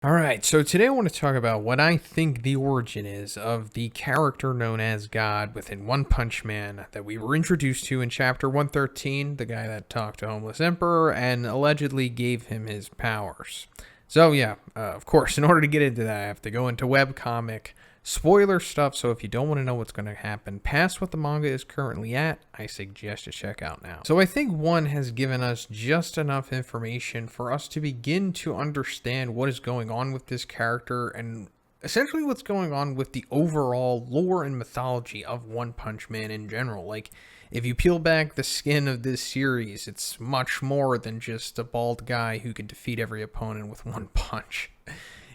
Alright, so today I want to talk about what I think the origin is of the character known as God within One Punch Man that we were introduced to in chapter 113, the guy that talked to Homeless Emperor and allegedly gave him his powers. So yeah, of course, in order to get into that, I have to go into webcomic spoiler stuff, so if you don't want to know what's going to happen past what the manga is currently at, I suggest you check out now. So I think one has given us just enough information for us to begin to understand what is going on with this character and essentially what's going on with the overall lore and mythology of One Punch Man in general. Like, if you peel back the skin of this series, it's much more than just a bald guy who can defeat every opponent with one punch.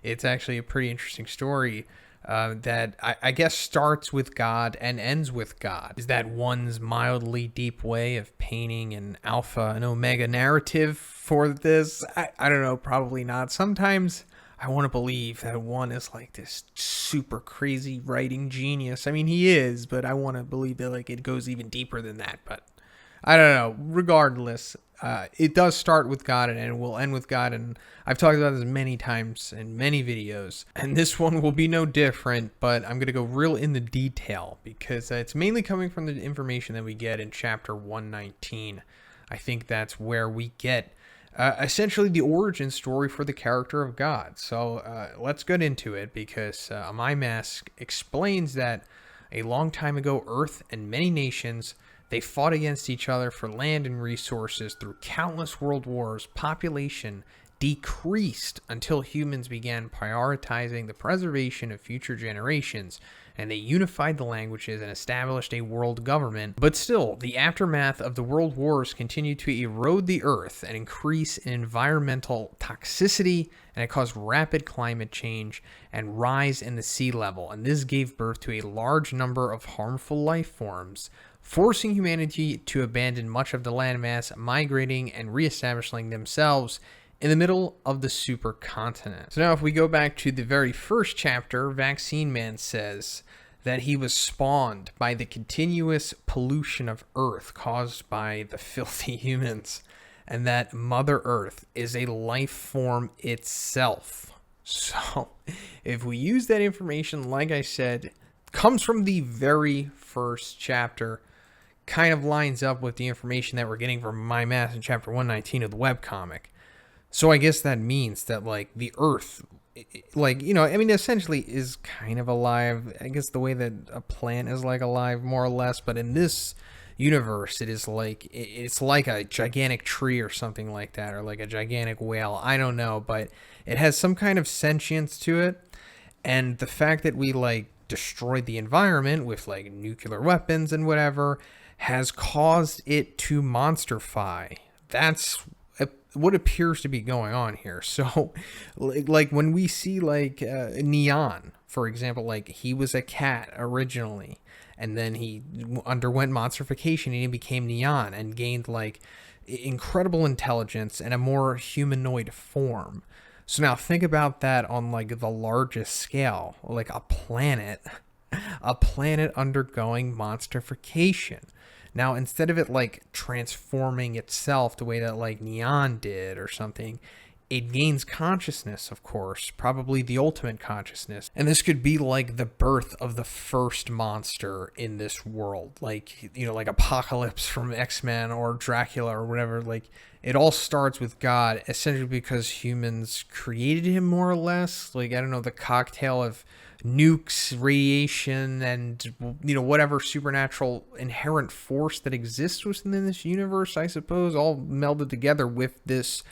It's actually a pretty interesting story that I guess starts with God and ends with God. Is that one's mildly deep way of painting an alpha and omega narrative for this? I don't know, probably not. Sometimes I want to believe that one is like this super crazy writing genius. I mean, he is, but I want to believe that like it goes even deeper than that. But I don't know. Regardless, it does start with God and it will end with God. And I've talked about this many times in many videos. And this one will be no different, but I'm going to go real in the detail because it's mainly coming from the information that we get in chapter 119. I think that's where we get essentially the origin story for the character of God. So let's get into it because My Mask explains that a long time ago, Earth and many nations they fought against each other for land and resources through countless world wars. Population decreased until humans began prioritizing the preservation of future generations, and they unified the languages and established a world government. But still, the aftermath of the world wars continued to erode the earth and increase in environmental toxicity, and it caused rapid climate change and rise in the sea level, and this gave birth to a large number of harmful life forms, forcing humanity to abandon much of the landmass, migrating and reestablishing themselves in the middle of the supercontinent. So now if we go back to the very first chapter, Vaccine Man says that he was spawned by the continuous pollution of Earth caused by the filthy humans, and that Mother Earth is a life form itself. So if we use that information, like I said, comes from the very first chapter, kind of lines up with the information that we're getting from My Mask in chapter 119 of the webcomic. So I guess that means that, like, the Earth, like, you know, I mean, essentially is kind of alive. I guess the way that a plant is, like, alive, more or less. But in this universe, it is like, it's like a gigantic tree or something like that, or like a gigantic whale. I don't know, but it has some kind of sentience to it. And the fact that we, like, destroyed the environment with, like, nuclear weapons and whatever has caused it to monsterfy. That's what appears to be going on here. So, like when we see like Neon, for example, like he was a cat originally, and then he underwent monstrification and he became Neon and gained like incredible intelligence and a more humanoid form. So now think about that on like the largest scale, like a planet undergoing monstrification. Now, instead of it like transforming itself the way that like Neon did or something, it gains consciousness, of course, probably the ultimate consciousness. And this could be like the birth of the first monster in this world. Like, you know, like Apocalypse from X-Men or Dracula or whatever. Like, it all starts with God, essentially because humans created him more or less. Like, I don't know, the cocktail of nukes, radiation, and, you know, whatever supernatural inherent force that exists within this universe, I suppose, all melded together with this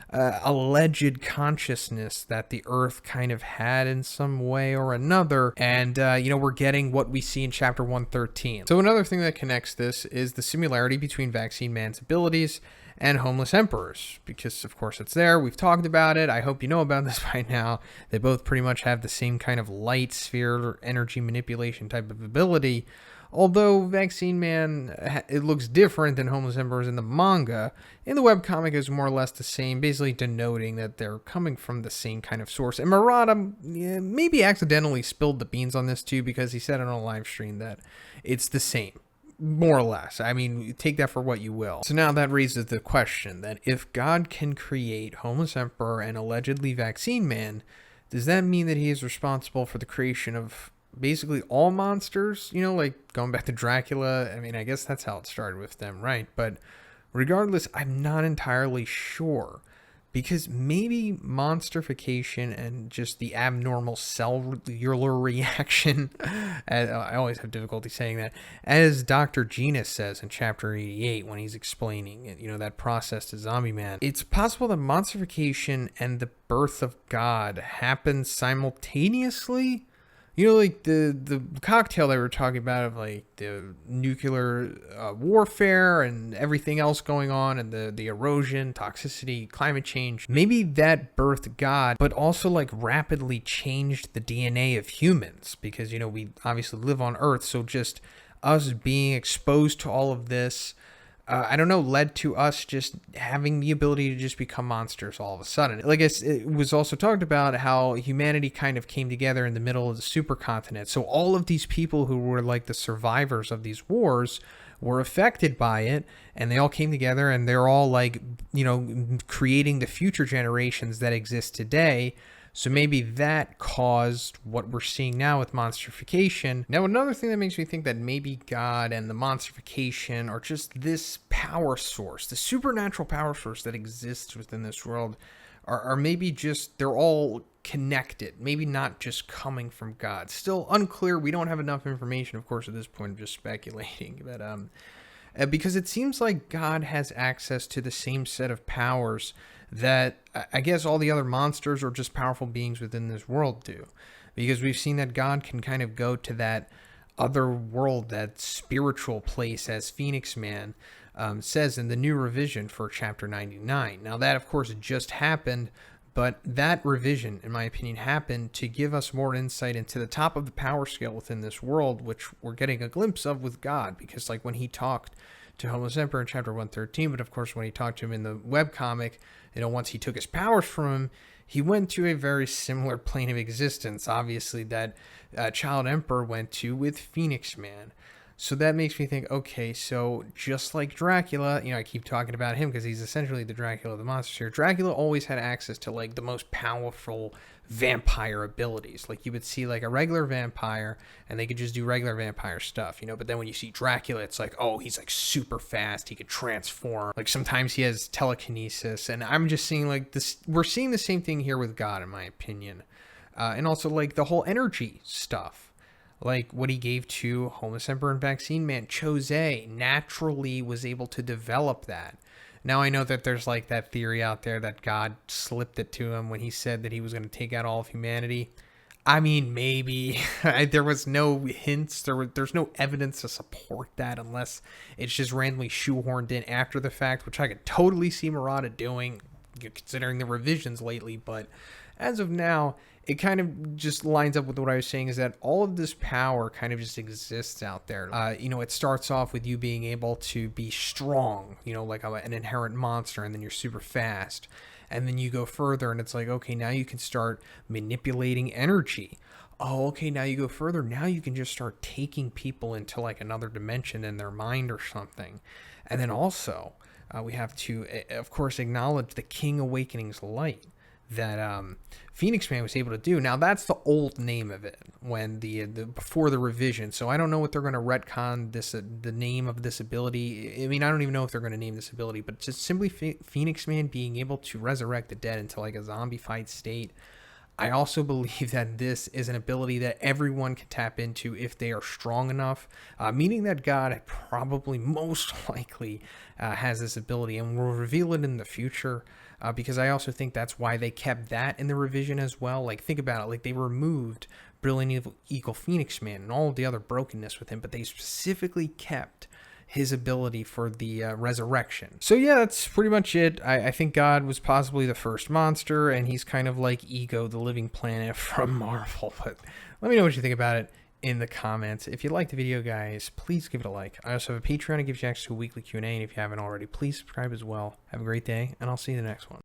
alleged consciousness that the Earth kind of had in some way or another. And, you know, we're getting what we see in chapter 113. So another thing that connects this is the similarity between Vaccine Man's abilities and Homeless Emperor's, because of course it's there. We've talked about it. I hope you know about this by now. They both pretty much have the same kind of light sphere or energy manipulation type of ability. Although Vaccine Man, it looks different than Homeless Emperors in the manga, in the webcomic is more or less the same, basically denoting that they're coming from the same kind of source. And Murata maybe accidentally spilled the beans on this too, because he said on a live stream that it's the same. More or less. I mean, take that for what you will. So now that raises the question that if God can create Homeless Emperor and allegedly Vaccine Man, does that mean that he is responsible for the creation of basically all monsters? You know, like going back to Dracula. I mean, I guess that's how it started with them, right? But regardless, I'm not entirely sure. Because maybe monsterification and just the abnormal cellular reaction, I always have difficulty saying that, as Dr. Genus says in chapter 88 when he's explaining it, you know, that process to Zombie Man, it's possible that monsterification and the birth of God happen simultaneously. You know, like the cocktail they were talking about of like the nuclear warfare and everything else going on, and the erosion, toxicity, climate change. Maybe that birthed God, but also like rapidly changed the DNA of humans, because, you know, we obviously live on Earth. So just us being exposed to all of this, I don't know, led to us just having the ability to just become monsters all of a sudden. Like it was also talked about how humanity kind of came together in the middle of the supercontinent. So all of these people who were like the survivors of these wars were affected by it, and they all came together, and they're all like, you know, creating the future generations that exist today. So maybe that caused what we're seeing now with monsterification. Now, another thing that makes me think that maybe God and the monsterification are just this power source, the supernatural power source that exists within this world, are maybe just, they're all connected, maybe not just coming from God. Still unclear. We don't have enough information, of course, at this point. I'm just speculating. But because it seems like God has access to the same set of powers that I guess all the other monsters or just powerful beings within this world do. Because we've seen that God can kind of go to that other world, that spiritual place, as Phoenix Man says in the new revision for chapter 99. Now that, of course, just happened, but that revision, in my opinion, happened to give us more insight into the top of the power scale within this world, which we're getting a glimpse of with God. Because like when he talked to Homeless Emperor in chapter 113, but of course when he talked to him in the webcomic, you know, once he took his powers from him, he went to a very similar plane of existence, obviously, that Child Emperor went to with Phoenix Man. So that makes me think, okay, so just like Dracula, you know, I keep talking about him because he's essentially the Dracula of the monsters here. Dracula always had access to like the most powerful vampire abilities. Like you would see like a regular vampire and they could just do regular vampire stuff, you know, but then when you see Dracula, it's like, oh, he's like super fast. He could transform. Like sometimes he has telekinesis, and I'm just seeing like this. We're seeing the same thing here with God, in my opinion. And also like the whole energy stuff. Like what he gave to Homeless Emperor and Vaccine Man, Chose naturally was able to develop that. Now I know that there's like that theory out there that God slipped it to him when he said that he was going to take out all of humanity. I mean, maybe. There was no hints. There's no evidence to support that unless it's just randomly shoehorned in after the fact, which I could totally see Murata doing, considering the revisions lately. But as of now, it kind of just lines up with what I was saying, is that all of this power kind of just exists out there. You know, it starts off with you being able to be strong, you know, like an inherent monster, and then you're super fast. And then you go further and it's like, okay, now you can start manipulating energy. Oh, okay, now you go further. Now you can just start taking people into like another dimension in their mind or something. And then also, we have to, of course, acknowledge the King Awakening's light that Phoenix Man was able to do. Now that's the old name of it when the before the revision. So I don't know what they're going to retcon this the name of this ability. I mean, I don't even know if they're going to name this ability, but just simply Phoenix Man being able to resurrect the dead into like a zombified state. I also believe that this is an ability that everyone can tap into if they are strong enough, meaning that God probably most likely has this ability, and will reveal it in the future, because I also think that's why they kept that in the revision as well. Like, think about it, like they removed Brilliant Eagle Phoenix Man and all of the other brokenness with him, but they specifically kept his ability for the resurrection. So yeah, that's pretty much it. I think God was possibly the first monster, and he's kind of like Ego, the living planet from Marvel. But let me know what you think about it in the comments. If you liked the video, guys, please give it a like. I also have a Patreon that gives you access to a weekly Q&A, and if you haven't already, please subscribe as well. Have a great day, and I'll see you in the next one.